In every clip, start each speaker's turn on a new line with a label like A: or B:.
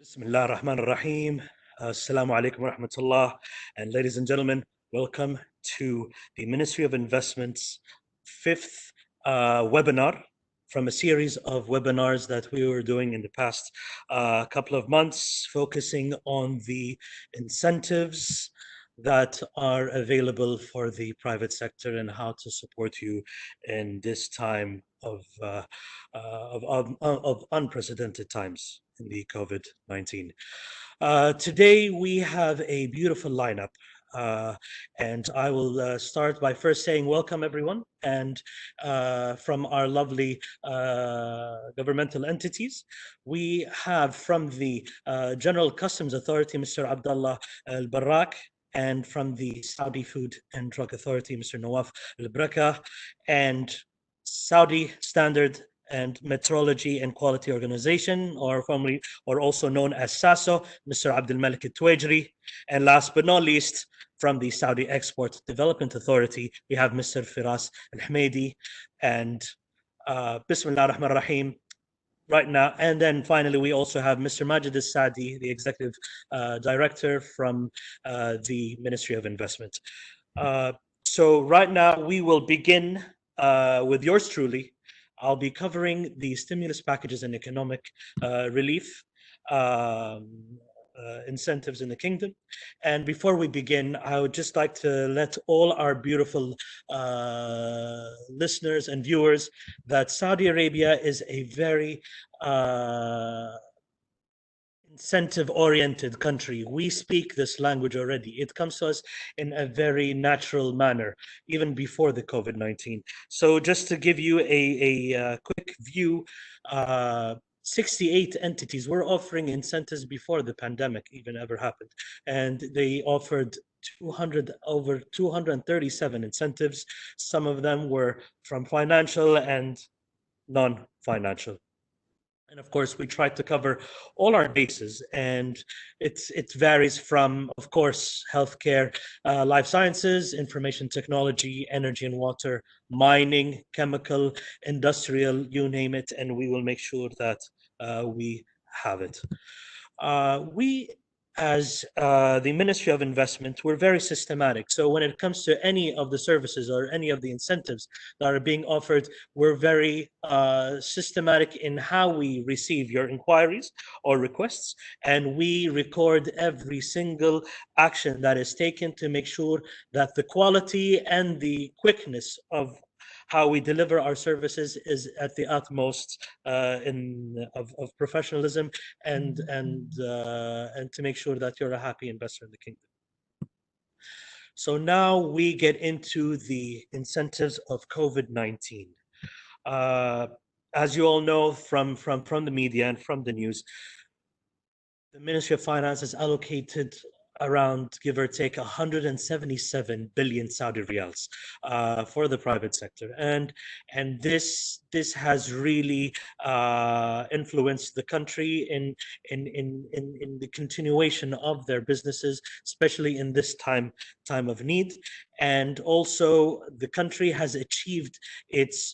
A: Bismillah ar-Rahman ar-Rahim. Assalamu alaikum wa rahmatullah. And ladies and gentlemen, welcome to the Ministry of Investment's fifth webinar from a series of webinars that we were doing in the past couple of months, focusing on the incentives that are available for the private sector and how to support you in this time of unprecedented times in the COVID-19. Today we have a beautiful lineup, and I will start by first saying welcome everyone, and from our lovely governmental entities. We have from the General Customs Authority, Mr. Abdullah Al-Barrak, and from the Saudi Food and Drug Authority, Mr. Nawaf Al-Braka, and Saudi Standard and Metrology and Quality Organization, or formerly, or also known as SASO, Mr. Abdul Malik Al-Tuwajri. And last but not least, from the Saudi Export Development Authority, we have Mr. Firas Al-Hamidi, and Bismillah ar-Rahman ar-Rahim right now. And then finally, we also have Mr. Majid Al-Sadi, the Executive Director from the Ministry of Investment. So right now, we will begin with yours truly. I'll be covering the stimulus packages and economic relief incentives in the kingdom. And before we begin, I would just like to let all our beautiful listeners and viewers that Saudi Arabia is a very incentive-oriented country. We speak this language already. It comes to us in a very natural manner, even before the COVID-19. So just to give you a quick view, 68 entities were offering incentives before the pandemic even ever happened. And they offered over 237 incentives. Some of them were from financial and non-financial. And of course, we try to cover all our bases, and it varies from, of course, healthcare, life sciences, information technology, energy and water, mining, chemical, industrial, you name it, and we will make sure that we have it. We, as the Ministry of Investment, we're very systematic. So when it comes to any of the services or any of the incentives that are being offered, we're very systematic in how we receive your inquiries or requests, and we record every single action that is taken to make sure that the quality and the quickness of how we deliver our services is at the utmost of professionalism and to make sure that you're a happy investor in the kingdom. So now we get into the incentives of COVID-19. As you all know from the media and from the news, the Ministry of Finance has allocated around, give or take, 177 billion Saudi riyals for the private sector, and this has really influenced the country in the continuation of their businesses, especially in this time of need. And also, the country has achieved its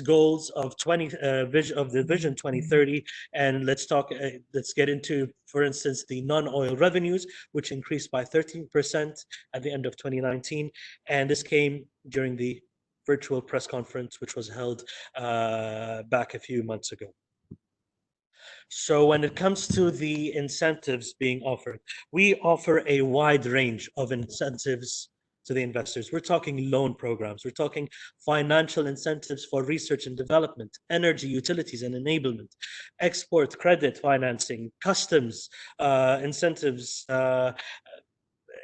A: goals of the Vision 2030. And let's get into, for instance, the non-oil revenues, which increased by 13% at the end of 2019. And this came during the virtual press conference, which was held back a few months ago. So when it comes to the incentives being offered, we offer a wide range of incentives to the investors. We're talking loan programs, we're talking financial incentives for research and development, energy, utilities and enablement, export credit financing, customs incentives,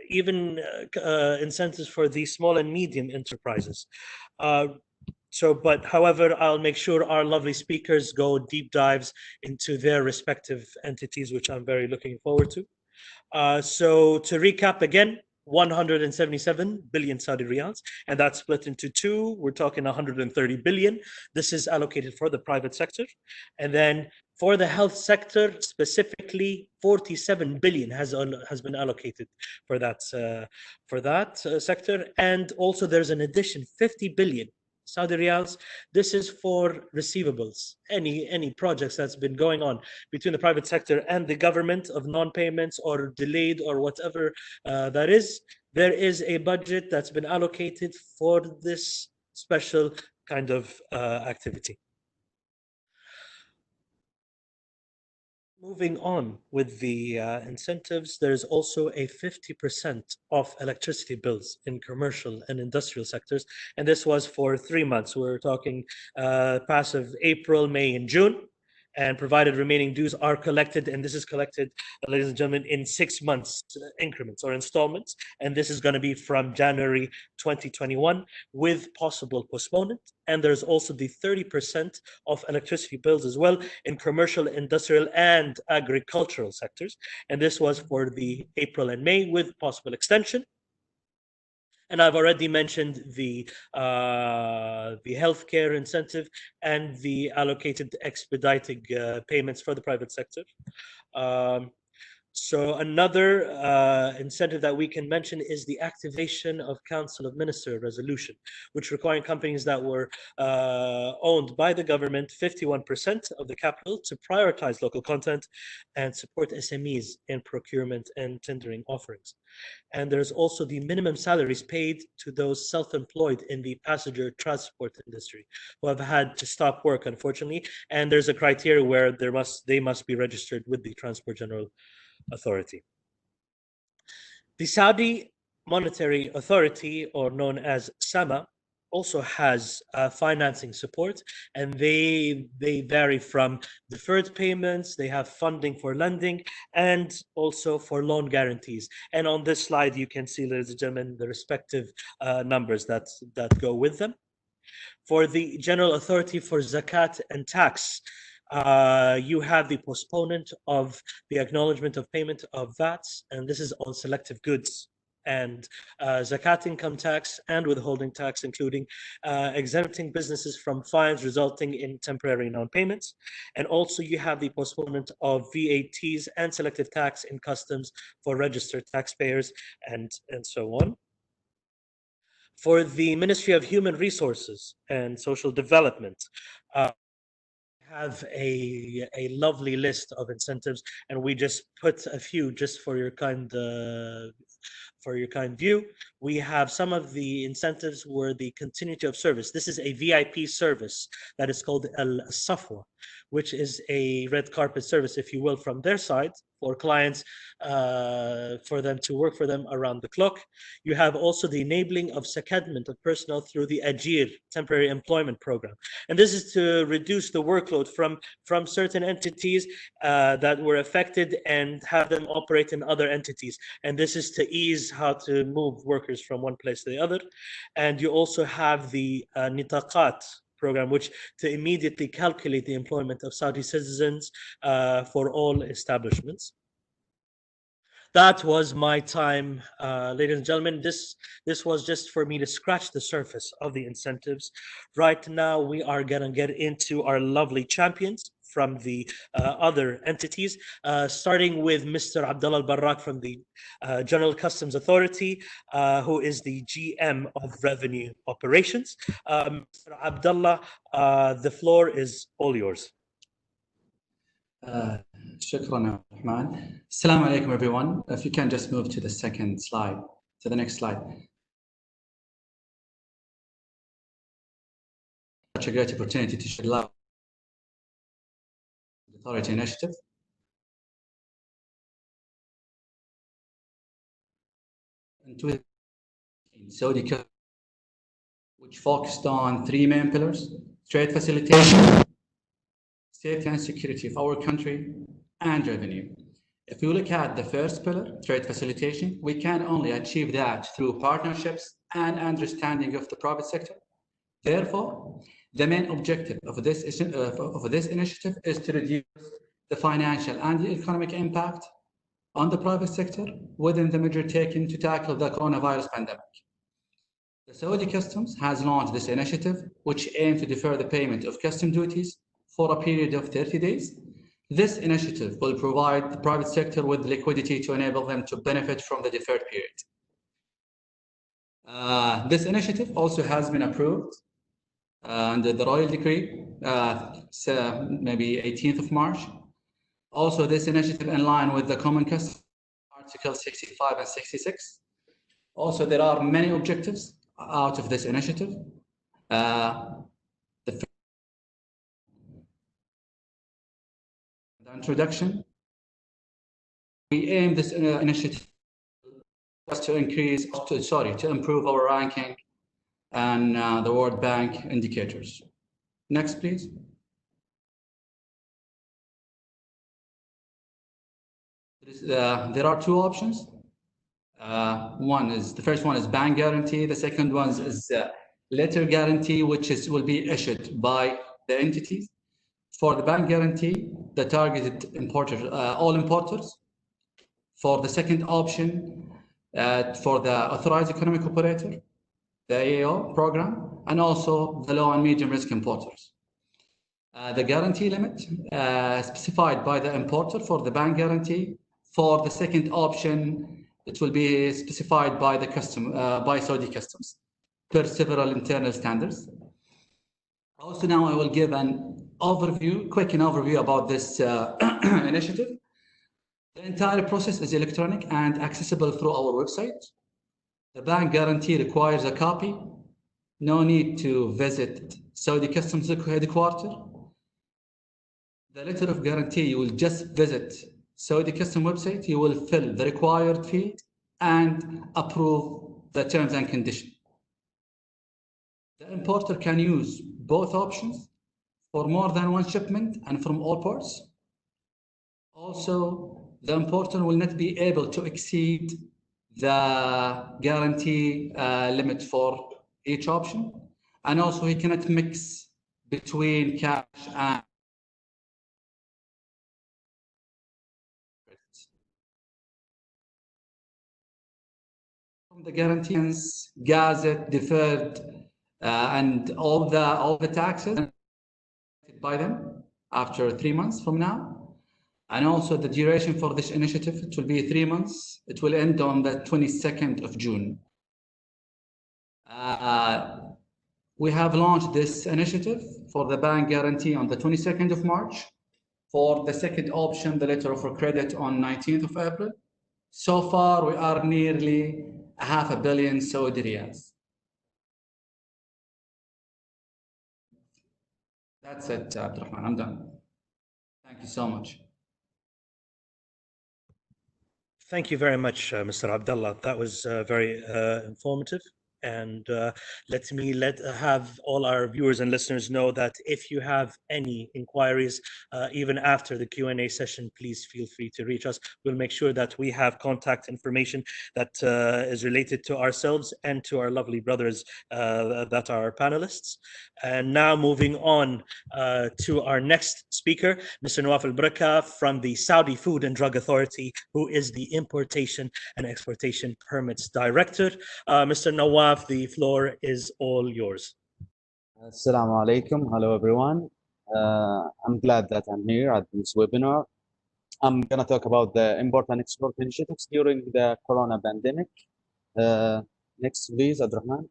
A: even incentives for the small and medium enterprises. But however, I'll make sure our lovely speakers go deep dives into their respective entities, which I'm very looking forward to. So to recap again, 177 billion Saudi riyals, and that's split into two. We're talking 130 billion. This is allocated for the private sector. And then for the health sector specifically, 47 billion has been allocated for that sector. And also there's an addition 50 billion Saudi riyals. This is for receivables, any projects that's been going on between the private sector and the government of non-payments or delayed or whatever that is. There is a budget that's been allocated for this special kind of activity. Moving on with the incentives, there's also a 50% off electricity bills in commercial and industrial sectors. And this was for 3 months. We're talking passive April, May, and June. And provided remaining dues are collected, and this is collected, ladies and gentlemen, in 6 months increments or installments. And this is going to be from January 2021 with possible postponement. And there's also the 30% of electricity bills as well in commercial, industrial, and agricultural sectors. And this was for the April and May with possible extension. And I've already mentioned the healthcare incentive and the allocated expediting payments for the private sector. So another incentive that we can mention is the activation of Council of Ministers resolution, which requiring companies that were owned by the government 51% of the capital to prioritize local content and support SMEs in procurement and tendering offerings. And there's also the minimum salaries paid to those self-employed in the passenger transport industry who have had to stop work, unfortunately. And there's a criteria where they must be registered with the Transport General Authority. The Saudi Monetary Authority, or known as SAMA, also has financing support, and they vary from deferred payments, they have funding for lending, and also for loan guarantees. And on this slide, you can see, ladies and gentlemen, the respective numbers that go with them. For the General Authority for Zakat and Tax, you have the postponement of the acknowledgement of payment of VATs, and this is on selective goods and zakat income tax and withholding tax, including exempting businesses from fines resulting in temporary non-payments. And also you have the postponement of VATs and selective tax in customs for registered taxpayers and so on. For the Ministry of Human Resources and Social Development, have a lovely list of incentives, and we just put a few just for your kind view. We have some of the incentives were the continuity of service. This is a VIP service that is called Al Safwa, which is a red carpet service, if you will, from their side for clients, for them to work for them around the clock. You have also the enabling of secondment of personnel through the Ajir temporary employment program. And this is to reduce the workload from certain entities that were affected and have them operate in other entities. And this is to ease how to move workers from one place to the other. And you also have the Nitaqat program, which to immediately calculate the employment of Saudi citizens for all establishments. That was my time, ladies and gentlemen. This was just for me to scratch the surface of the incentives. Right now, we are gonna get into our lovely champions from the other entities, starting with Mr. Abdullah Al-Barrak from the General Customs Authority, who is the GM of Revenue Operations. Mr. Abdullah, the floor is all yours.
B: Shukran, Rahman. Assalamu alaikum, everyone. If you can just move to the second slide, to the next slide. Such a great opportunity to shed light on the authority initiative. In Saudi, which focused on 3 main pillars: trade facilitation, safety and security of our country, and revenue. If you look at the first pillar, trade facilitation, we can only achieve that through partnerships and understanding of the private sector. Therefore, the main objective of this initiative is to reduce the financial and the economic impact on the private sector within the measure taken to tackle the coronavirus pandemic. The Saudi Customs has launched this initiative, which aims to defer the payment of custom duties for a period of 30 days. This initiative will provide the private sector with liquidity to enable them to benefit from the deferred period. This initiative also has been approved under the Royal Decree, so maybe 18th of March. Also, this initiative in line with the Common Custom, Article 65 and 66. Also, there are many objectives out of this initiative. The introduction, we aim this initiative to improve our ranking and the World Bank indicators. Next, please. There are two options. The first one is bank guarantee. The second one is letter guarantee, which will be issued by the entities. For the bank guarantee, the targeted importers, all importers. For the second option, for the authorized economic operator, the AAO program, and also the low and medium risk importers. The guarantee limit specified by the importer for the bank guarantee. For the second option, it will be specified by the by Saudi Customs per several internal standards. Also, now I will give an overview, quick overview about this initiative. The entire process is electronic and accessible through our website. The bank guarantee requires a copy. No need to visit Saudi Customs headquarters. The letter of guarantee, you will just visit Saudi Customs website. You will fill the required field and approve the terms and conditions. The importer can use both options for more than one shipment and from all ports. Also, the importer will not be able to exceed the guarantee limit for each option. And also, he cannot mix between cash and from the guarantees, gazette, deferred, and all the taxes by them after 3 months from now. And also the duration for this initiative, it will be 3 months. It will end on the 22nd of June. We have launched this initiative for the bank guarantee on the 22nd of March. For the second option, the letter of credit on 19th of April. So far, we are nearly 500 million Saudi riyals. That's it, Abdurrahman. I'm done. Thank you so much.
A: Thank you very much, Mr. Abdullah. That was very informative. And let me have all our viewers and listeners know that if you have any inquiries, even after the Q&A session, please feel free to reach us. We'll make sure that we have contact information that is related to ourselves and to our lovely brothers that are panelists. And now moving on to our next speaker, Mr. Nawaf Al-Baraka from the Saudi Food and Drug Authority, who is the Importation and Exportation Permits Director. Mr. Nawaf, the floor is all yours.
C: Assalamu alaikum. Hello, everyone. I'm glad that I'm here at this webinar. I'm going to talk about the import and export initiatives during the corona pandemic. Next, please, Abdurrahman.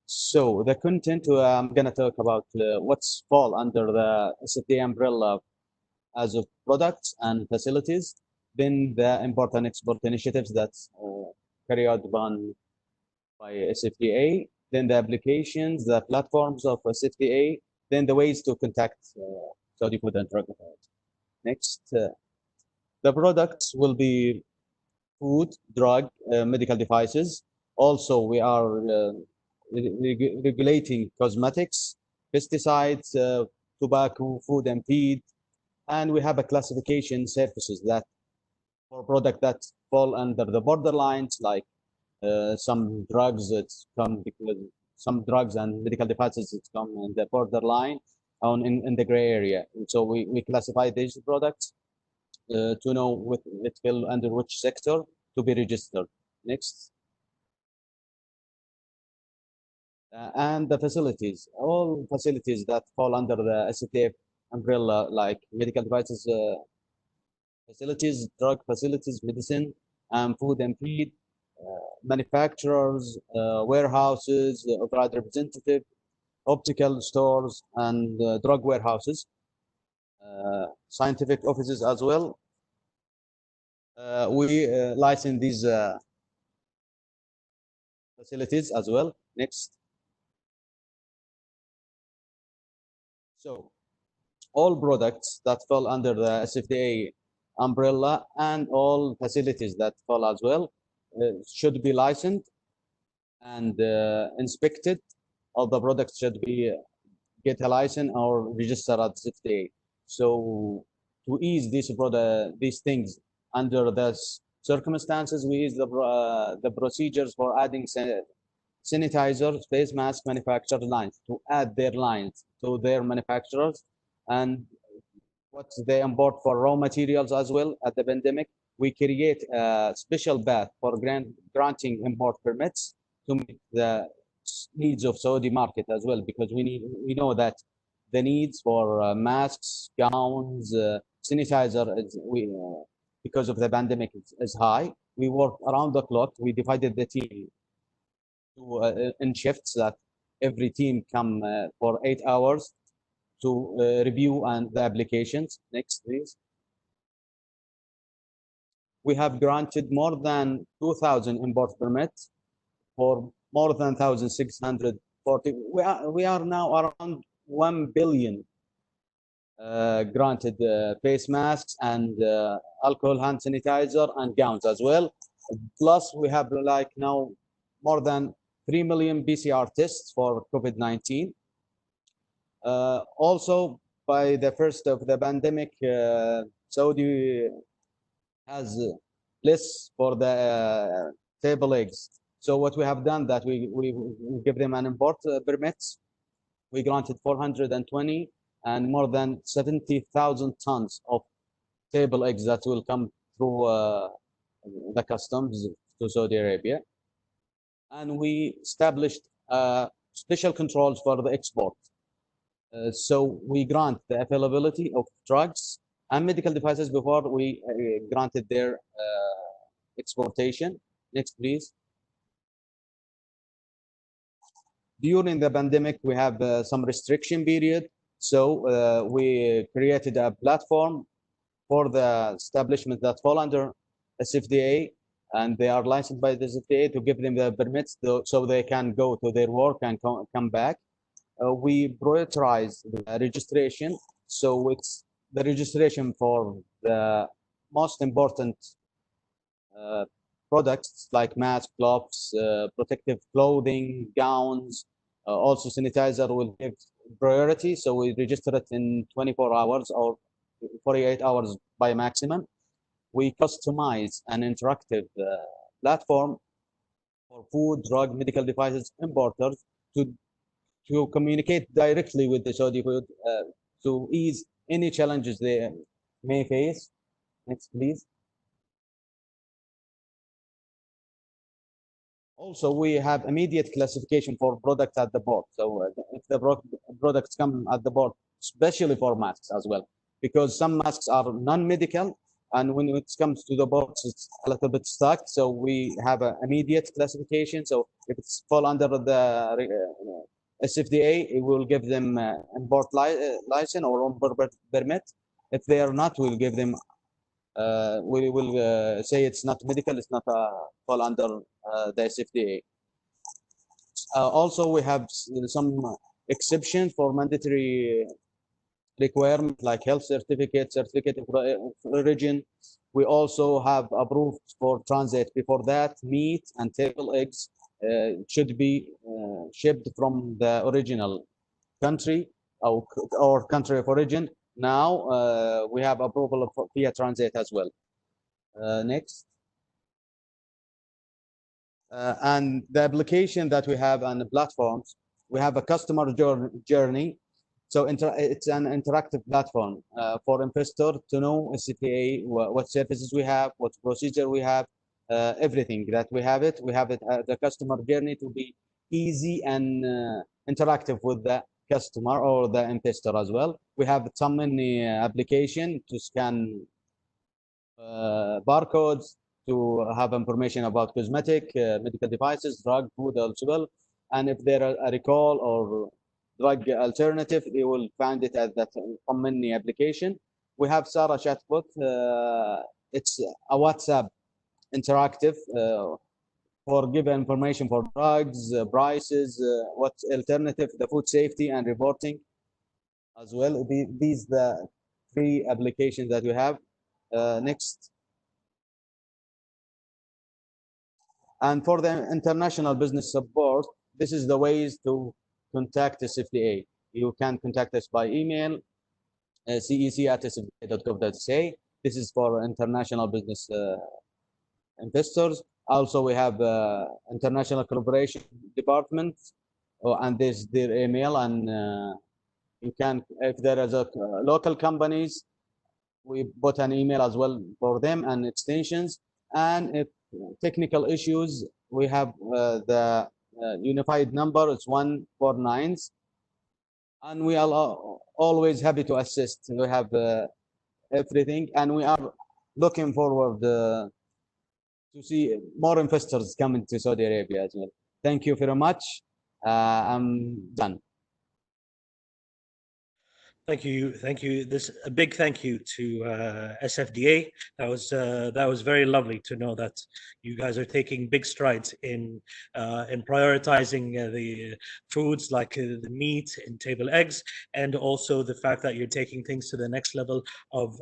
C: So the content, I'm going to talk about what's fall under the SFTA umbrella as of products and facilities, then the import and export initiatives that's carried out by SFTA, then the applications, the platforms of SFTA, then the ways to contact Saudi Food and Drug Authority. Next, the products will be food, drug, medical devices. Also, we are regulating cosmetics, pesticides, tobacco, food and feed, and we have a classification services that for products that fall under the borderlines, like some drugs that come because some drugs and medical devices that come in the borderline in the gray area. And so we classify these products to know what it fell under which sector to be registered. Next. And the facilities, all facilities that fall under the SFTA umbrella, like medical devices facilities, drug facilities, medicine, food and feed, manufacturers, warehouses, authorized representative, optical stores, and drug warehouses, scientific offices as well. We license these facilities as well. Next. So all products that fall under the SFDA umbrella and all facilities that fall as well should be licensed and inspected. All the products should be get a license or register at SFDA. So to ease these things under the circumstances, we use the procedures for adding sanitizers, face mask manufacturer lines to add their lines to their manufacturers, and what they import for raw materials as well. At the pandemic, we create a special path for granting import permits to meet the needs of Saudi market as well, because we know that the needs for masks, gowns, sanitizer because of the pandemic is high. We work around the clock. We divided the team in shifts that every team come for 8 hours to review and the applications. Next, please. We have granted more than 2,000 import permits for more than 1,640. We are now around 1 billion granted face masks and alcohol hand sanitizer and gowns as well. Plus, we have like now more than 3 million PCR tests for COVID-19. Also, by the first of the pandemic, Saudi has lists for the table eggs. So what we have done that we give them an import permits. We granted 420 and more than 70,000 tons of table eggs that will come through the customs to Saudi Arabia. And we established special controls for the export. So we grant the availability of drugs and medical devices before we granted their exportation. Next, please. During the pandemic, we have some restriction period. So we created a platform for the establishment that fall under SFDA, and they are licensed by the SFDA to give them the permits so they can go to their work and come back. We prioritize the registration. So it's the registration for the most important products like masks, gloves, protective clothing, gowns, also sanitizer will give priority. So we register it in 24 hours or 48 hours by maximum. We customize an interactive platform for food, drug, medical devices importers to communicate directly with the Saudi food to ease any challenges they may face. Next, please. Also, we have immediate classification for products at the port. So if the products come at the port, especially for masks as well, because some masks are non-medical, and when it comes to the ports, it's a little bit stuck. So we have an immediate classification. So if it's fall under the SFDA, it will give them import license or import permit. If they are not, we'll give them. We will say it's not medical. It's not fall under the SFDA. Also, we have some exceptions for mandatory requirement like health certificate, certificate of origin. We also have approved for transit. Before that, meat and table eggs should be shipped from the original country or country of origin. Now we have approval of via transit as well. Next. And the application that we have on the platforms, we have a customer journey. So it's an interactive platform for investor to know SCPA, what services we have, what procedure we have, everything that we have it. We have it the customer journey to be easy and interactive with the customer or the investor as well. We have some many application to scan barcodes, to have information about cosmetic, medical devices, drug, food eligible, and if there are a recall or drug alternative, they will find it at that Conformity application. We have Sarah chatbot. It's a WhatsApp interactive for given information for drugs, prices, what alternative, the food safety and reporting as well. These the three applications that we have. Next. And for the international business support, this is the ways to contact SFDA. You can contact us by email, cec@sfda.gov.sa. This is for international business investors. Also, we have international collaboration department, and there's their email, and you can, if there is a local companies, we put an email as well for them and extensions. And if technical issues, we have the unified number, it's 149, and we are always happy to assist. We have everything, and we are looking forward to see more investors coming to Saudi Arabia as well. Thank you very much. I'm done.
A: Thank you. A big thank you to SFDA. That was very lovely to know that you guys are taking big strides in prioritizing the foods like the meat and table eggs, and also the fact that you're taking things to the next level of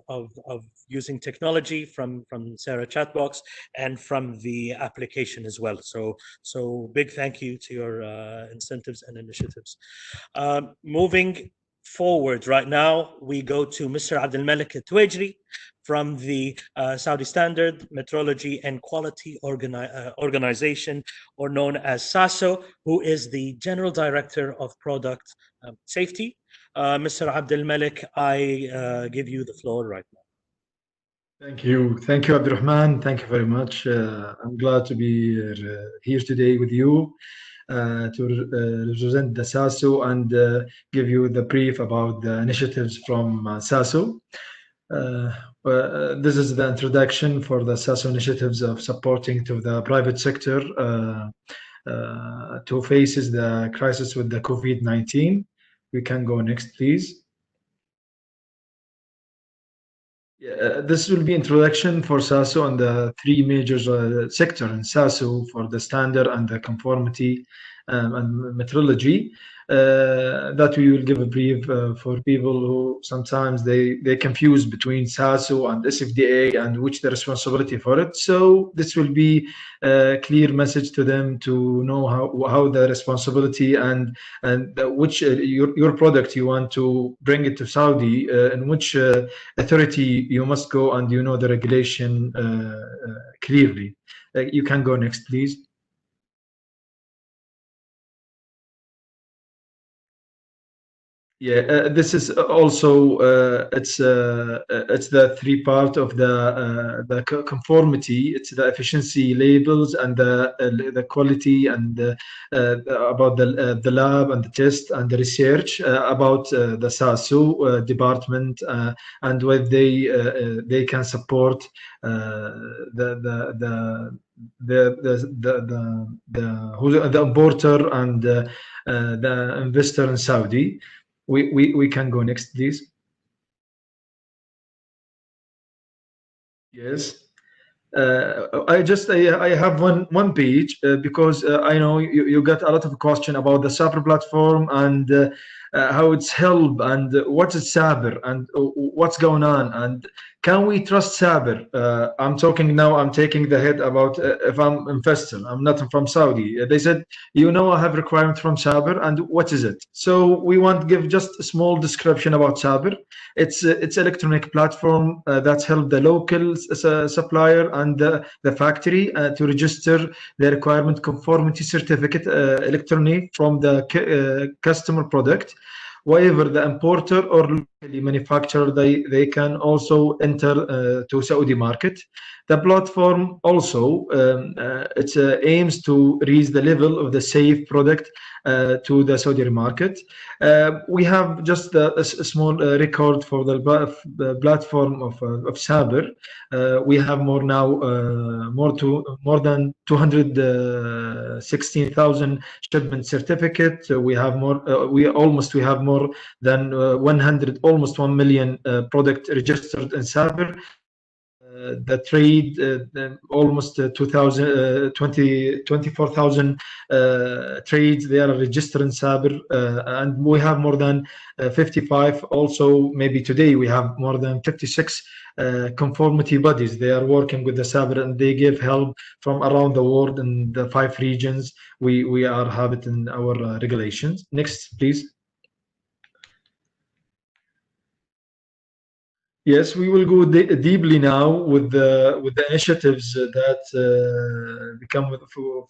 A: using technology from Sarah Chatbox and from the application as well. So big thank you to your incentives and initiatives. Moving forward right now, we go to Mr. Abdul Malik Tuwajri from the Saudi Standard Metrology and Quality Organization, or known as SASO, who is the General Director of Product Safety. Mr. Abdul Malik, I give you the floor right now.
D: Thank you, Abdurrahman. Thank you very much. I'm glad to be here today with you. To represent the SASO and give you the brief about the initiatives from SASO. This is the introduction for the SASO initiatives of supporting to the private sector to faces the crisis with the COVID-19. We can go next, please. This will be introduction for SASO and the three major sector in SASO for the standard and the conformity and metrology. That we will give a brief for people who sometimes they confuse between SASO and SFDA and which the responsibility for it. So this will be a clear message to them to know how the responsibility and which your product you want to bring it to Saudi, and which authority you must go, and you know the regulation clearly. You can go next, please. Yeah, this is also it's the three part of the conformity. It's the efficiency labels and the quality and about the lab and the test and the research about the SASO department and whether they can support the importer and the investor in Saudi. We can go next, please. Yes. I have one page because I know you got a lot of question about the Sabre platform and how it's help and what is Sabre and what's going on and can we trust Sabre? I'm talking now. I'm taking the head about if I'm investor. I'm not from Saudi. They said, I have requirement from Sabre, and what is it? So we want to give just a small description about Sabre. It's electronic platform that help the local supplier and the factory to register the requirement conformity certificate electronic from the customer product. However, the importer or locally manufacturer, they can also enter to Saudi market. The platform also it aims to raise the level of the safe product to the Saudi market. We have just a small record for the platform of Saber. We have more now, more than 216,000 shipment certificate. We have more. We have more than 100, almost 1 million product registered in Saber. The trade almost 24,000 trades they are registered in Saber, and we have more than 55. Also, maybe today we have more than 56 conformity bodies. They are working with the Saber and they give help from around the world in the 5 regions we are having in our regulations. Next, please. Yes, we will go deeply now with the initiatives that become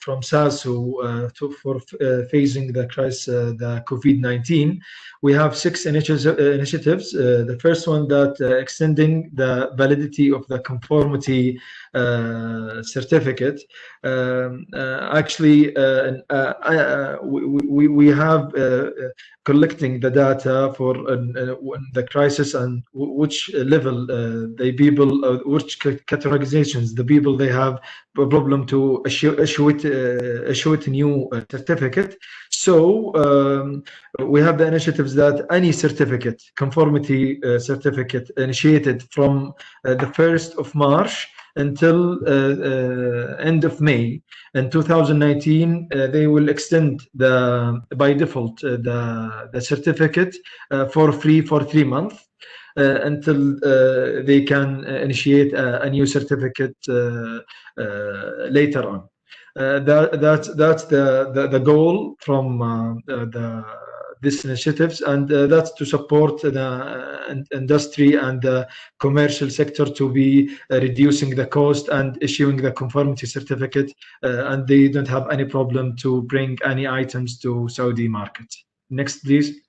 D: from SASU for facing the crisis, the COVID-19. We have 6 initiatives. The first one that extending the validity of the conformity certificate. Actually, we have collecting the data for the crisis and which level the people, which categorizations the people they have a problem to issue it a new certificate. So we have the initiatives that any certificate, conformity certificate initiated from the 1st of March until end of May in 2019, they will extend by default the certificate for free for 3 months until they can initiate a new certificate later on. That's the goal from these initiatives, and that's to support the industry and the commercial sector to be reducing the cost and issuing the conformity certificate, and they don't have any problem to bring any items to Saudi market. Next, please.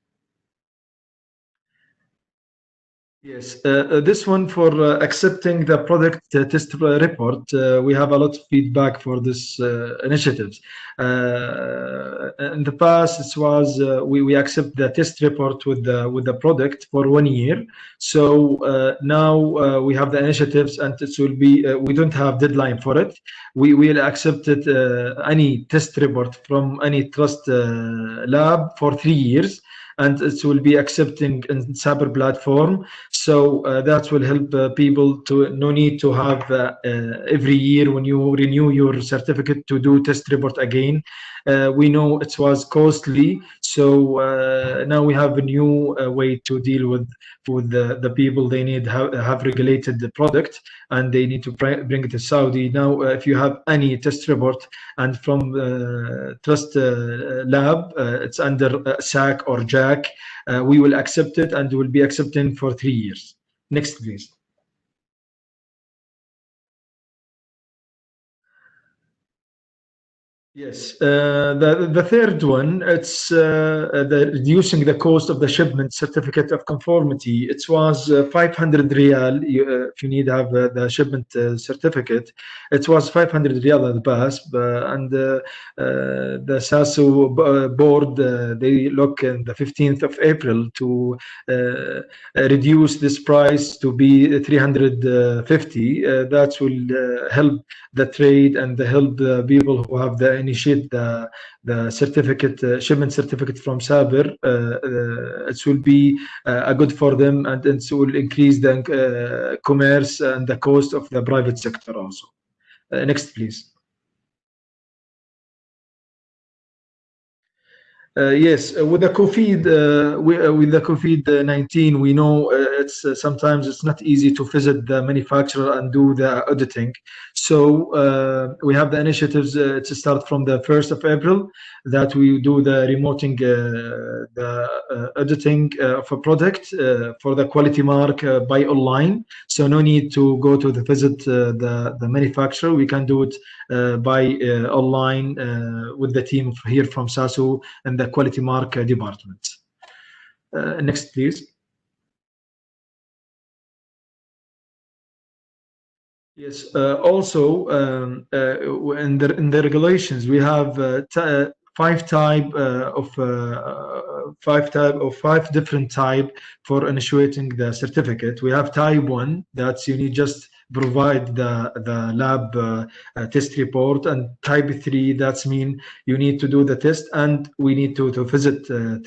D: Yes, this one for accepting the product test report. We have a lot of feedback for this initiatives. In the past, it was we accept the test report with the product for 1 year. So now we have the initiatives, and it will be we don't have deadline for it. We will accept it any test report from any trust lab for 3 years. And it will be accepting in Saber platform, so that will help people to no need to have every year when you renew your certificate to do test report again. We know it was costly, so now we have a new way to deal with the people. They need have regulated the product, and they need to bring it to Saudi. Now, if you have any test report and from trust lab, it's under SAC or JAC, we will accept it and will be accepting for 3 years. Next, please. Yes, the third one, it's the reducing the cost of the shipment certificate of conformity. It was 500 riyal if you need to have the shipment certificate. It was 500 riyal in the past, and the SASU board they look in the 15th of April to reduce this price to be 350. That will help the trade and help the people who have the initiate the certificate shipment certificate from Saber. It will be good for them, and it will increase the commerce and the cost of the private sector also. Next, please. Yes, with the COVID-19, we know it's sometimes it's not easy to visit the manufacturer and do the auditing. So we have the initiatives to start from the 1st of April that we do the remoting the auditing of a product for the quality mark by online. So no need to go to visit the manufacturer. We can do it by online with the team here from SASU and the quality mark department. Next, please. Yes. Also, in the regulations, we have five different type for initiating the certificate. We have type one, that's you need just provide the lab test report, and type three, that's mean you need to do the test, and we need to visit to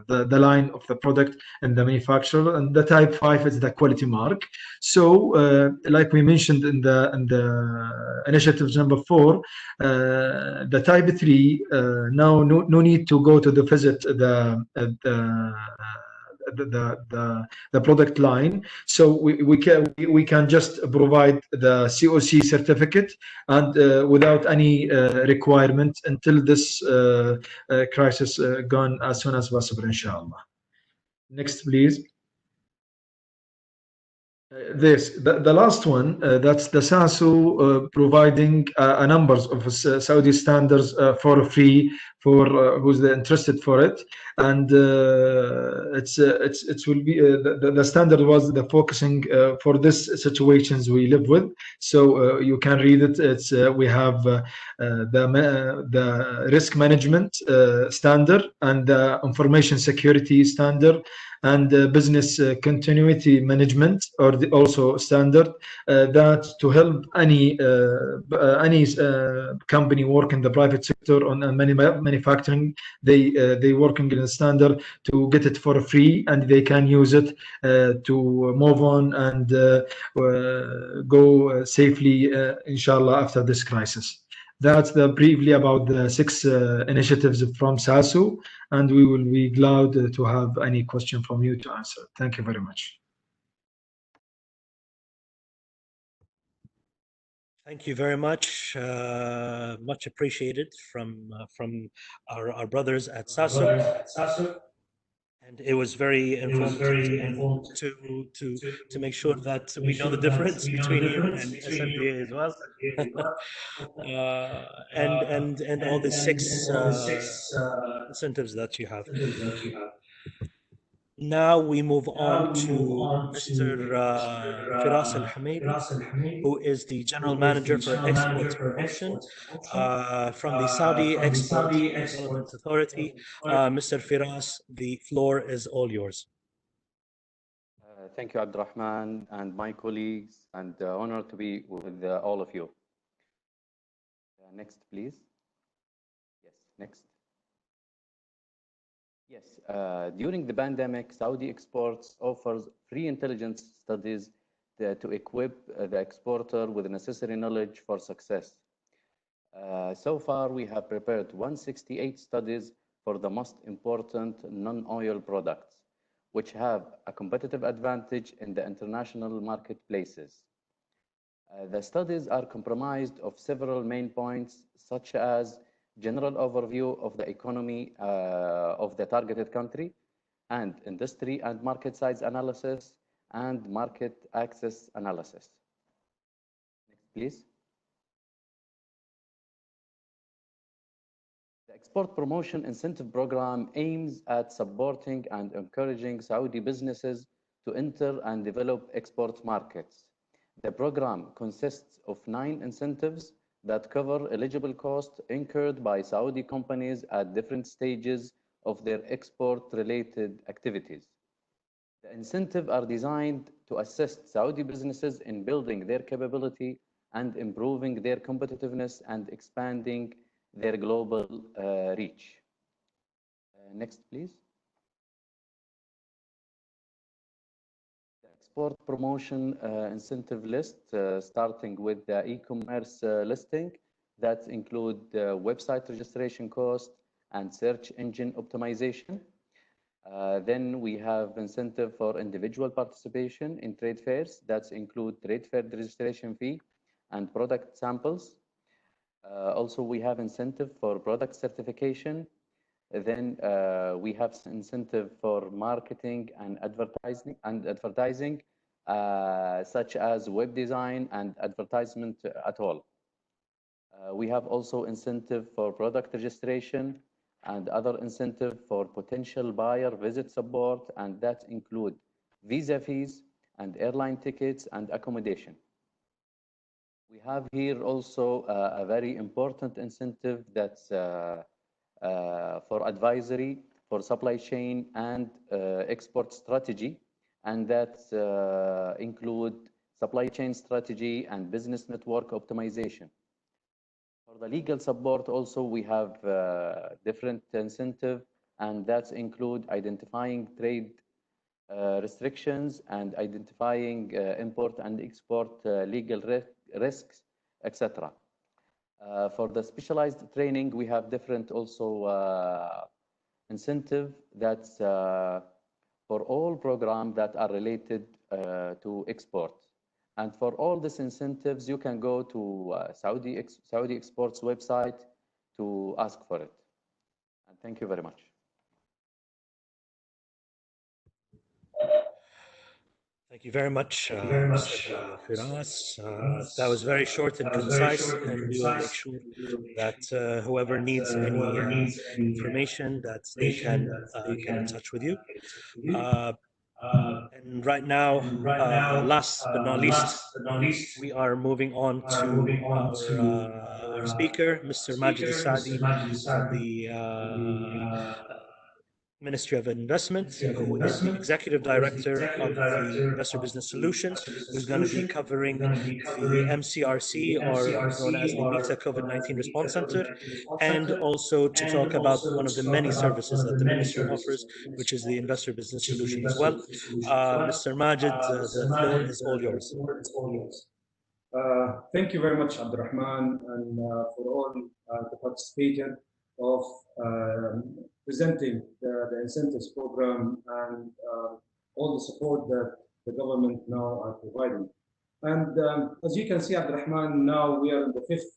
D: the line of the product and the manufacturer. And the type five is the quality mark. So, like we mentioned in the initiative number four, the type three, now no need to go to the visit the product line. So we can just provide the COC certificate, and without any requirement until this crisis gone as soon as possible, inshallah. Next, please. The last one, that's the SASU providing a numbers of Saudi standards for free for who's interested for it, and it will be the standard was the focusing for this situations we live with. So you can read it. It's we have the risk management standard, and the information security standard, and business continuity management, or also standard that to help any company work in the private sector on manufacturing. They working in a standard to get it for free, and they can use it to move on and go safely, inshallah, after this crisis. That's briefly about the six initiatives from SASU, and we will be glad to have any question from you to answer. Thank you very much.
A: Thank you very much. Much appreciated from our brothers at SASU. And it was very informative, and to make sure that we know the difference between you and SMBA as well, and all the six incentives that you have. Now we move on to Mr. Firas Al Hamidi, who is the General Manager for Exports Promotion from the Saudi Export Development Authority. Mr. Firas, the floor is all yours.
E: Thank you, Abdurrahman, and my colleagues, and honor to be with all of you. Next, please. Yes, next. Yes, during the pandemic, Saudi Exports offers free intelligence studies to equip the exporter with the necessary knowledge for success. So far, we have prepared 168 studies for the most important non-oil products, which have a competitive advantage in the international marketplaces. The studies are comprised of several main points, such as general overview of the economy of the targeted country, and industry and market size analysis, and market access analysis. Next, please. The Export Promotion Incentive Program aims at supporting and encouraging Saudi businesses to enter and develop export markets. The program consists of 9 incentives that cover eligible costs incurred by Saudi companies at different stages of their export-related activities. The incentives are designed to assist Saudi businesses in building their capability and improving their competitiveness and expanding their global reach. Next, please. Export promotion incentive list, starting with the e-commerce listing that include website registration cost and search engine optimization. Then we have incentive for individual participation in trade fairs that include trade fair registration fee and product samples. Also, we have incentive for product certification. Then we have incentive for marketing and advertising, such as web design and advertisement at all. We have also incentive for product registration and other incentive for potential buyer visit support, and that include visa fees and airline tickets and accommodation. We have here also a very important incentive that's for advisory, for supply chain and export strategy, and that include supply chain strategy and business network optimization. For the legal support also, we have different incentive, and that include identifying trade restrictions and identifying import and export legal risks, etc. For the specialized training, we have different also incentive that's for all programs that are related to export. And for all these incentives, you can go to Saudi Exports website to ask for it. And thank you very much.
A: Thank you very much, Mr. Firas. That was very short and concise, and we will make sure that whoever needs any information, that they can get in touch with you. And right now, last but not least, we are moving on to our speaker, Mr. Majid Al-Saadi from the Ministry of Investment, who is the Executive Director of the Investor Business Solutions, who's going to be covering the MCRC, or known as the META COVID-19 Response Center, and also to talk about one of the many services that the Ministry offers, which is the Investor Business Solution as well. Mr. Majid, the floor is all yours.
F: Thank you very much, Abdurrahman, and for all the participation of presenting the incentives program and all the support that the government now are providing. And as you can see, Abdurrahman, now we are in the 5th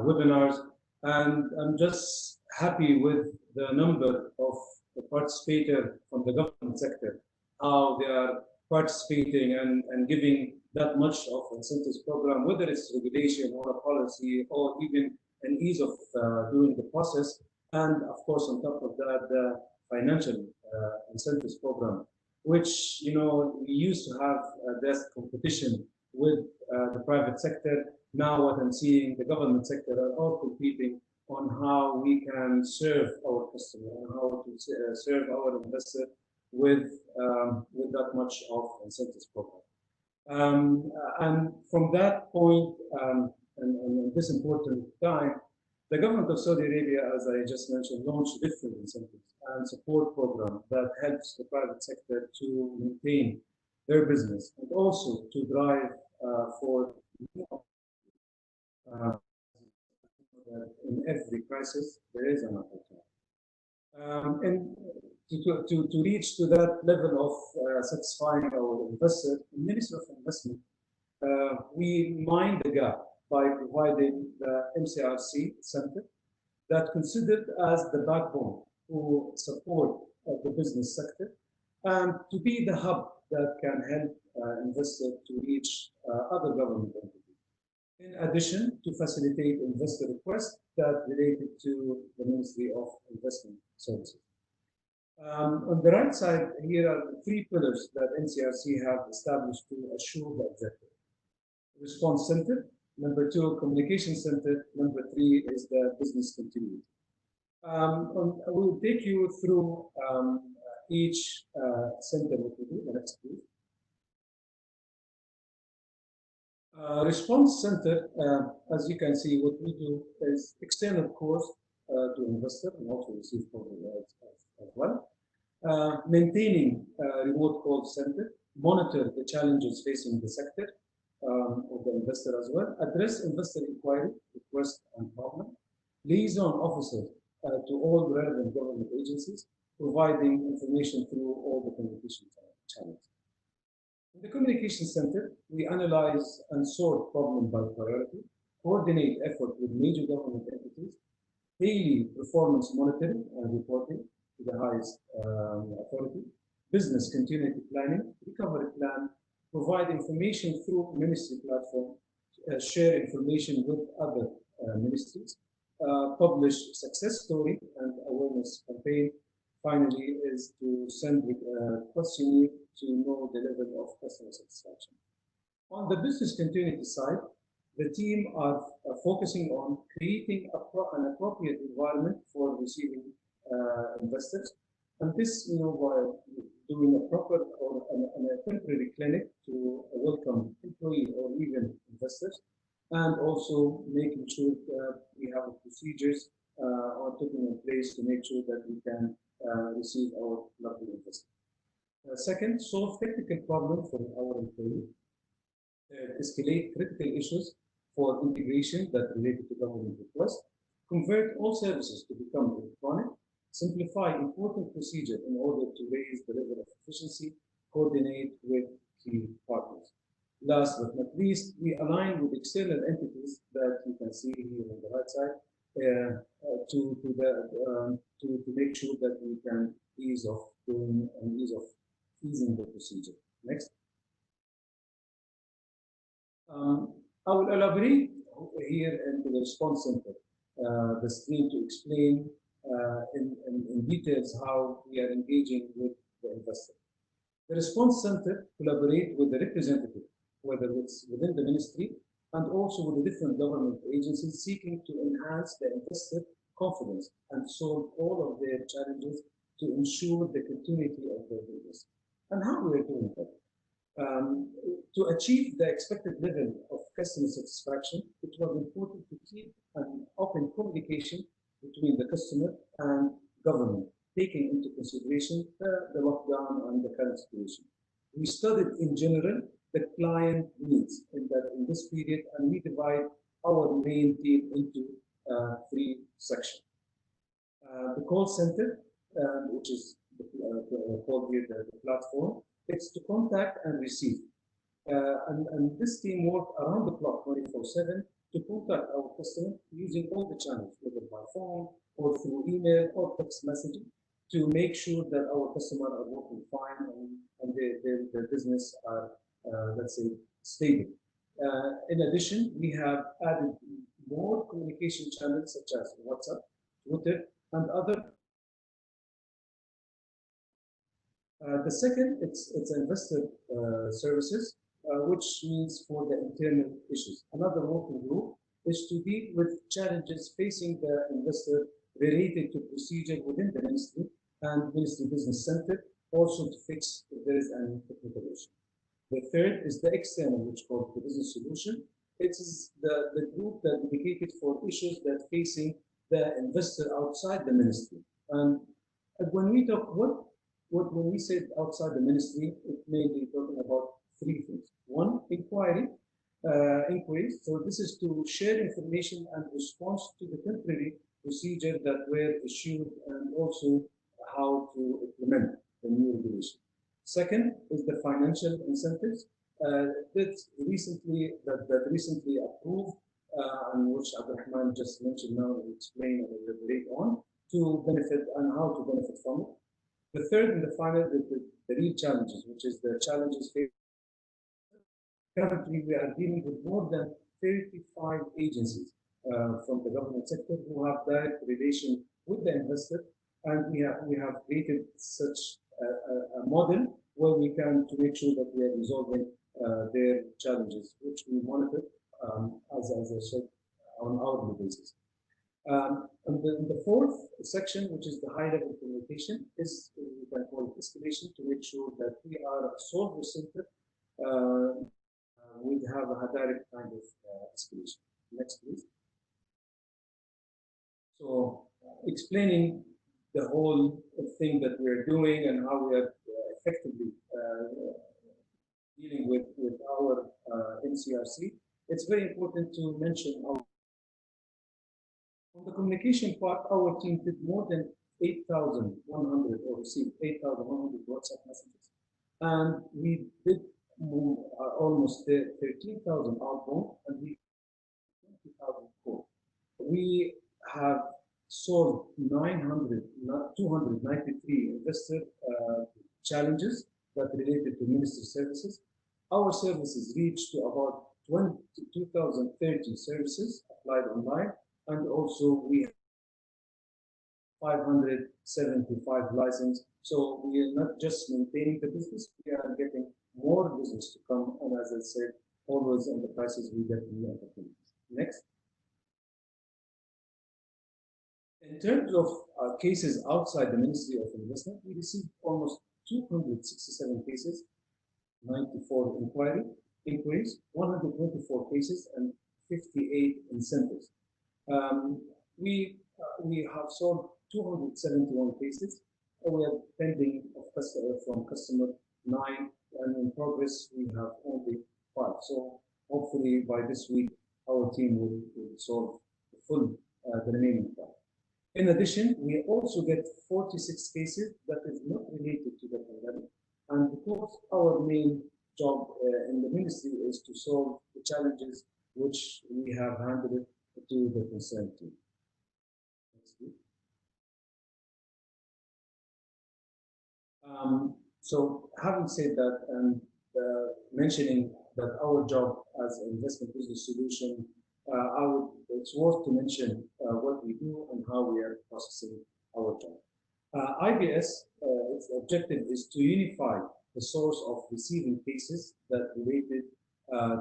F: webinars, and I'm just happy with the number of the participators from the government sector, how they are participating and giving that much of incentives program, whether it's regulation or a policy or even an ease of doing the process. And of course, on top of that, the financial incentives program, which, you know, we used to have this competition with the private sector. Now what I'm seeing, the government sector are all competing on how we can serve our customer and how to serve our investor with that much of incentives program. And from that point, and this important time, the government of Saudi Arabia, as I just mentioned, launched different incentives and support program that helps the private sector to maintain their business and also to drive for in every crisis there is an opportunity. And to reach to that level of satisfying our investor, the Ministry of Investment, we mind the gap by providing the MCRC center that considered as the backbone to support the business sector and to be the hub that can help investors to reach other government entities. In addition, to facilitate investor requests that related to the Ministry of Investment Services. On the right side, here are the 3 pillars that NCRC have established to assure the objective. Response center, number 2, communication center, number 3 is the business continuity. I will take you through each center what we do, the next please. Response center, as you can see, what we do is external course to investor and also receive as well. Maintaining remote call center, monitor the challenges facing the sector of the investor as well, address investor inquiry, request and problem, liaison officer to all relevant government agencies, providing information through all the communication channels. In the communication center, we analyze and sort problem by priority, coordinate effort with major government entities, daily performance monitoring and reporting to the highest authority, business continuity planning, recovery plan, provide information through ministry platform, share information with other ministries, publish success story and awareness campaign. Finally, is to send a questionnaire to know the level of customer satisfaction. On the business continuity side, The team are focusing on creating an appropriate environment for receiving investors, and this, by doing a proper or a temporary clinic to welcome employee or even investors, and also making sure that we have procedures are taken in place to make sure that we can receive our lovely investors. Second, solve technical problems for our employee. Escalate critical issues for integration that related to government requests. Convert all services to become electronic. Simplify important procedure in order to raise the level of efficiency. Coordinate with key partners. Last but not least, we align with external entities that you can see here on the right side to make sure that we can ease of doing and ease of easing the procedure. Next. I will elaborate here into the response center, the stream, to explain in details how we are engaging with the investor. The response center collaborate with the representative, whether it's within the ministry and also with the different government agencies, seeking to enhance the investor confidence and solve all of their challenges to ensure the continuity of their business. And how we are doing that? To achieve the expected level of customer satisfaction, it was important to keep an open communication between the customer and government, taking into consideration the lockdown and the current situation. We studied in general the client needs in this period, and we divide our main team into 3 sections. The call center, which is called here the platform, it's to contact and receive. And this team works around the clock 24/7 to contact our customer using all the channels, whether by phone or through email or text messaging, to make sure that our customers are working fine and their business are, let's say, stable. In addition, we have added more communication channels such as WhatsApp, Twitter, and other. The second, it's investor services, which means for the internal issues. Another working group is to deal with challenges facing the investor related to procedure within the ministry and ministry business center, also to fix if there is any technical issue. The third is the external, which is called the business solution. It is the group that dedicated for issues that facing the investor outside the ministry. And when we talk when we say outside the ministry, it's mainly talking about 3 things. One, inquiries. So this is to share information and response to the temporary procedure that were issued, and also how to implement the new regulation. Second is the financial incentives that recently approved, and which Abdurrahman just mentioned now and explain and elaborate on, to benefit and how to benefit from it. The third and the final, the real challenges, which is the challenges faced. Currently, we are dealing with more than 35 agencies from the government sector who have direct relation with the investor, and we have created such a model where we can to make sure that we are resolving their challenges, which we monitor, as I said, on an hourly basis. And then the fourth section, which is the high-level communication, is we can call it escalation, to make sure that we are a solver center. We have a direct kind of escalation. Next, please. So, explaining the whole thing that we are doing and how we are effectively dealing with our MCRC, it's very important to mention on the communication part. Our team did more than 8,100 or received 8,100 WhatsApp messages, and we did move almost 13,000 outbound, and we 20,000 calls. We have solved 293 investor challenges that related to ministry services. Our services reached to about 2,030 services applied online, and also we have 575 licenses. So we are not just maintaining the business, we are getting more business to come. And as I said, always on the prices we get in the opportunities. Next. In terms of cases outside the Ministry of Investment, we received almost 267 cases, 94 inquiries, 124 cases, and 58 incentives. We have solved 271 cases. We have pending from customer 9, and in progress we have only 5. So hopefully by this week our team will solve the remaining 5. In addition, we also get 46 cases that is not related to the pandemic, and because our main job in the ministry is to solve the challenges which we have handed to the concerned team. So having said that, and mentioning that our job as an investment business solution, it's worth to mention what we do and how we are processing our job. IBS, its objective is to unify the source of receiving cases that related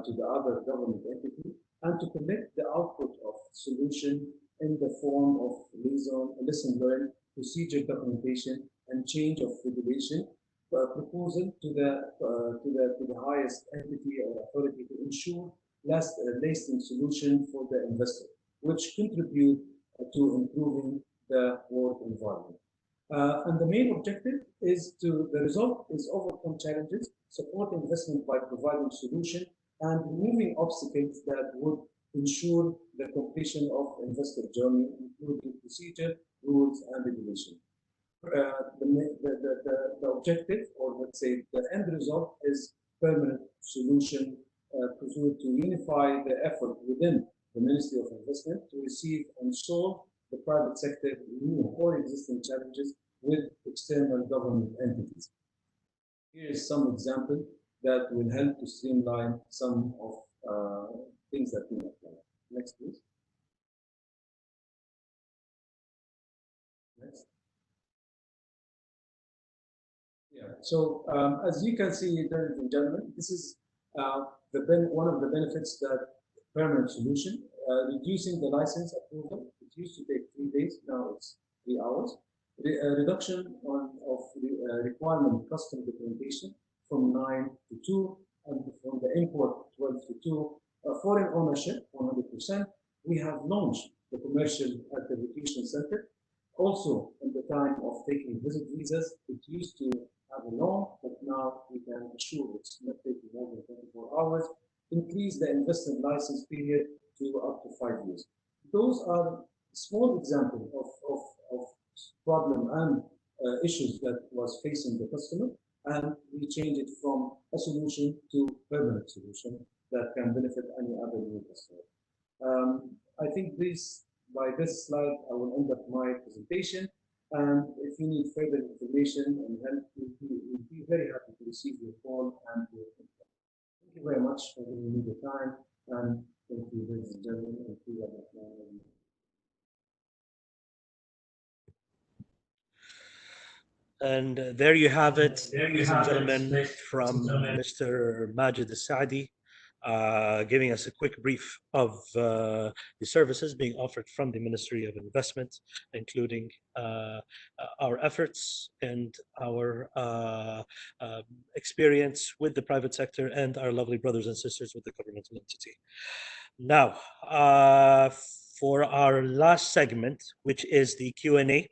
F: to the other government entity, and to collect the output of solution in the form of lesson learned, procedure documentation, and change of regulation proposal to the highest entity or authority to ensure lasting solution for the investor, which contribute to improving the work environment. And the main objective is the result is overcome challenges, support investment by providing solution, and removing obstacles that would ensure the completion of investor journey, including procedure, rules, and regulation. The objective, or let's say the end result, is permanent solution to unify the effort within the Ministry of Investment to receive and solve the private sector new or existing challenges with external government entities. Here is some example that will help to streamline some of things that we apply. Next, please. Next. Yeah. So as you can see, ladies and gentlemen, this is one of the benefits that permanent solution, reducing the license approval. It used to take 3 days, now it's 3 hours. Reduction of requirement custom documentation from 9 to 2, and from the import 12 to 2. Foreign ownership 100%. We have launched the commercial accreditation center. Also, in the time of taking visit visas, it used to have a loan, but now we can assure it's not taking more than 24 hours. Increase the investment license period to up to 5 years. Those are small examples of problem and issues that was facing the customer, and we change it from a solution to permanent solution that can benefit any other new customer. I think by this slide, I will end up my presentation. And if you need further information and help, we'll be very happy to receive your call and your feedback. Thank you very much for giving me the time, and thank you, ladies and gentlemen.
A: And there you have it, ladies and gentlemen, from Mr. Majid Al-Saadi, giving us a quick brief of the services being offered from the Ministry of Investment, including our efforts and our experience with the private sector and our lovely brothers and sisters with the governmental entity. Now, for our last segment, which is the Q&A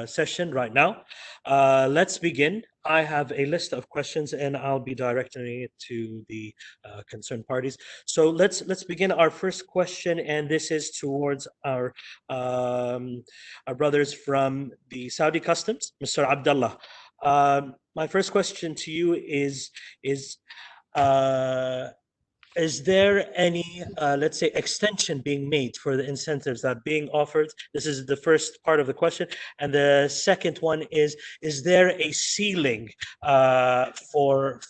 A: session right now. Let's begin. I have a list of questions and I'll be directing it to the concerned parties. So let's begin our first question, and this is towards our brothers from the Saudi Customs, Mr. Abdullah. My first question to you is there any, let's say, extension being made for the incentives that are being offered? This is the first part of the question. And the second one is there a ceiling for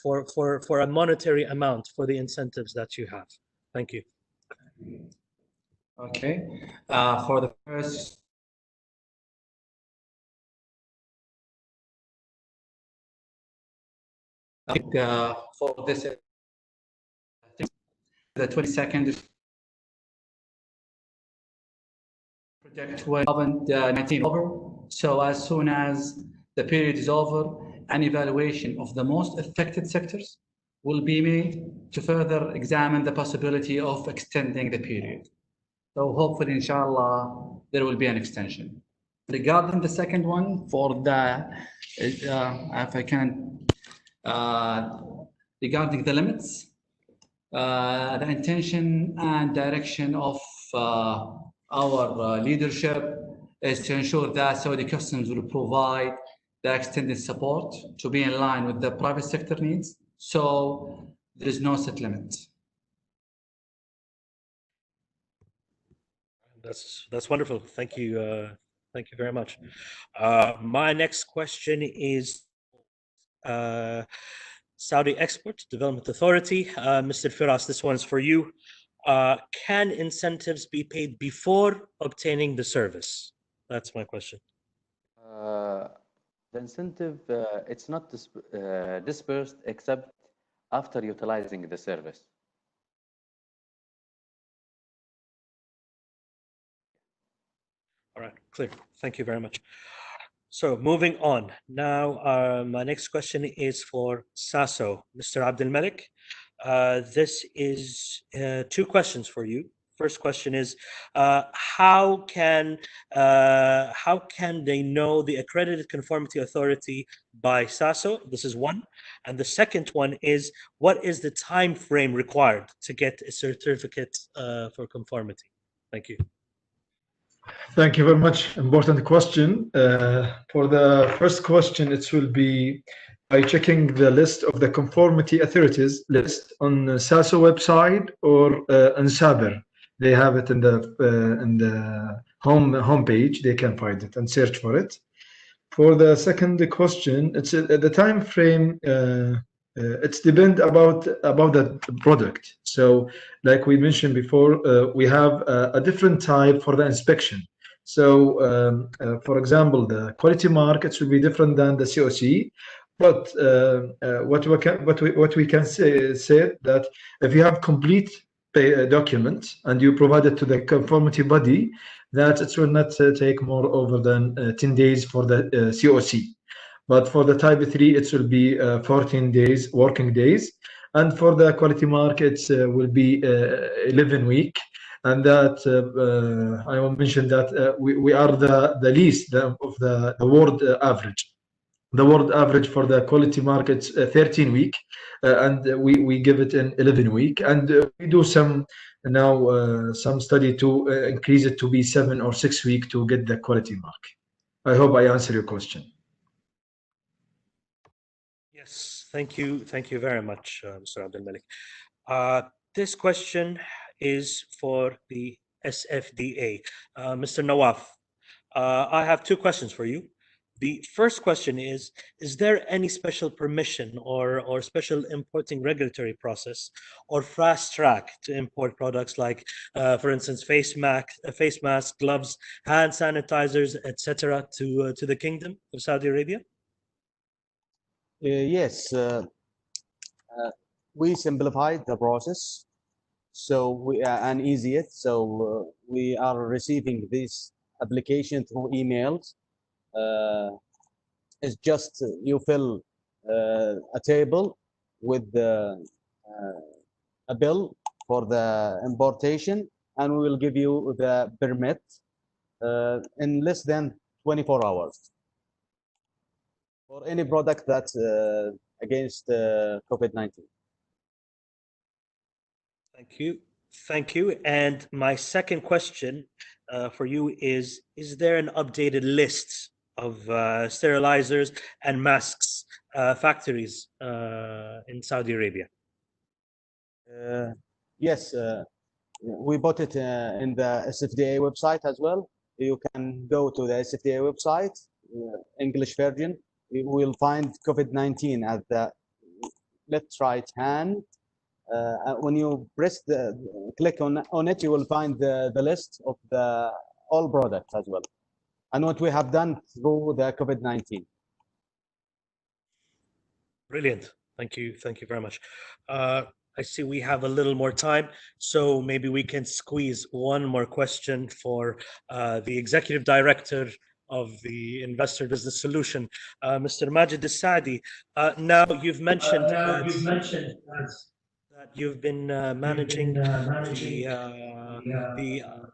A: a monetary amount for the incentives that you have? Thank you.
B: Okay. For the first, for this the 22nd project when COVID-19 over. So as soon as the period is over, an evaluation of the most affected sectors will be made to further examine the possibility of extending the period. So hopefully, inshallah, there will be an extension. Regarding the second one, for the, if I can, regarding the limits, the intention and direction of our leadership is to ensure that Saudi Customs will provide the extended support to be in line with the private sector needs. So there is no set limit.
A: That's wonderful. Thank you. Thank you very much. My next question is Saudi Export Development Authority. Mr. Firas, this one's for you. Can incentives be paid before obtaining the service? That's my question.
E: The incentive, it's not dispersed except after utilizing the service.
A: All right, clear. Thank you very much. So moving on. Now, my next question is for SASO, Mr. Abdel Malik. This is two questions for you. First question is, how can they know the accredited conformity authority by SASO? This is one. And the second one is, what is the time frame required to get a certificate for conformity? Thank you.
D: Thank you very much. Important question. For the first question, it will be by checking the list of the conformity authorities list on the SASO website or on Saber. They have it in the homepage. They can find it and search for it. For the second question, it's the time frame. It's depend about the product. So, like we mentioned before, we have a different type for the inspection. So, for example, the quality markets will be different than the COC. But what we can say that if you have complete document and you provide it to the conformity body, that it will not take more over than 10 days for the COC. But for the type 3, it will be 14 days, working days. And for the quality markets, will be 11 week. And that I will mention that we are the least of the world average. The world average for the quality markets 13 week, and we give it in 11 week. And we do some study to increase it to be 7 or 6 week to get the quality mark. I hope I answer your question.
A: Yes, thank you. Thank you very much, Mr. Abdel Malik. This question is for the SFDA. Mr. Nawaf, I have two questions for you. The first question is there any special permission or special importing regulatory process or fast track to import products like, for instance, face masks, gloves, hand sanitizers, etc., to the Kingdom of Saudi Arabia?
C: Yes, we simplified the process, so we and easy it. So we are receiving this application through emails. It's just you fill a table with a bill for the importation, and we will give you the permit in less than 24 hours for any product that's against COVID-19.
A: Thank you. Thank you. And my second question for you is there an updated list of sterilizers and masks factories in Saudi Arabia?
C: Yes, we put it in the SFDA website as well. You can go to the SFDA website, English version. You will find COVID-19 at the left right hand. When you click on it, you will find the list of all products as well, and what we have done through the COVID-19.
A: Brilliant. Thank you. Thank you very much. I see we have a little more time, so maybe we can squeeze one more question for the Executive Director of the Investor Business Solution, Mr. Majid Al-Saadi. Now you've mentioned that you've been managing the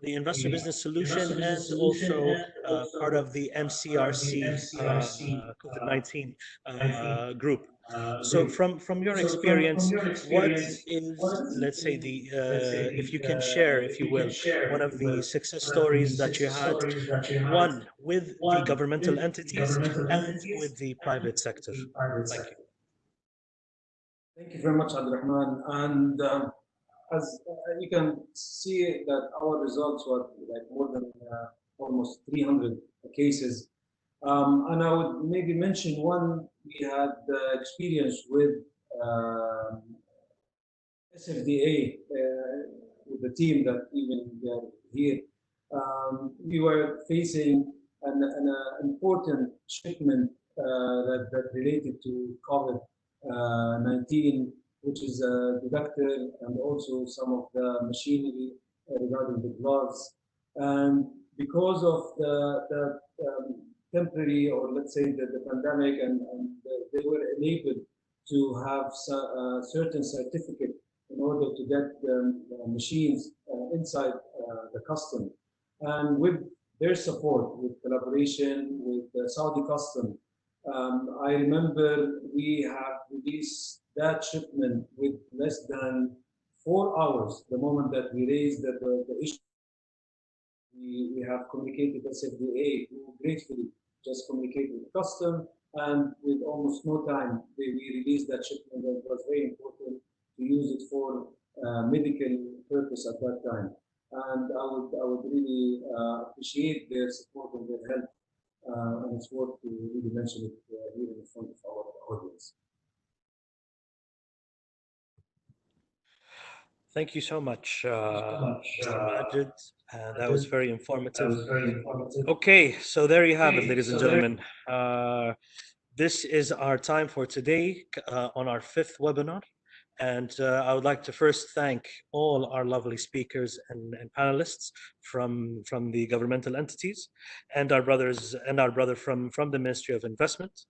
A: Investor Business Solution and also part of the MCRC COVID-19 group. So from your experience, what is, let's say, the if you can share, if you will, one of the success stories that you had, one with the governmental entities and with the private sector? Thank you.
F: Thank you very much, Abdurrahman. And as you can see that our results were like more than almost 300 cases. And I would maybe mention one we had experience with SFDA, with the team that even here. We were facing an important shipment that related to COVID-19, which is a deductor and also some of the machinery regarding the gloves. And because of the temporary, or let's say the pandemic, and they were enabled to have certain certificate in order to get the machines inside the custom. And with their support, with collaboration with the Saudi custom, I remember we have released that shipment with less than 4 hours. The moment that we raised the issue, we have communicated SFDA, who gratefully just communicated with custom, and with almost no time, we released that shipment. That was very important to use it for medical purpose at that time. And I would really appreciate their support and their help. And it's worth to really mention it here in front of our audience.
A: Thank you so much, Mr. Majid. That was very informative. Okay, so there you have it, ladies and gentlemen. This is our time for today on our 5th webinar. And I would like to first thank all our lovely speakers and panelists from the governmental entities, and our brother from the Ministry of Investment.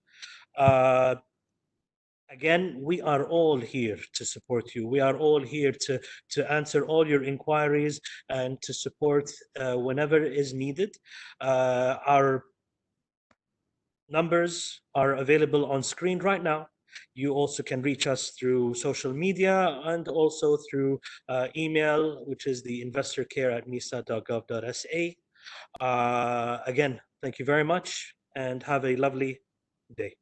A: Again, we are all here to support you. We are all here to answer all your inquiries and to support whenever is needed. Our numbers are available on screen right now. You also can reach us through social media and also through email, which is the investorcare@misa.gov.sa. Again, thank you very much and have a lovely day.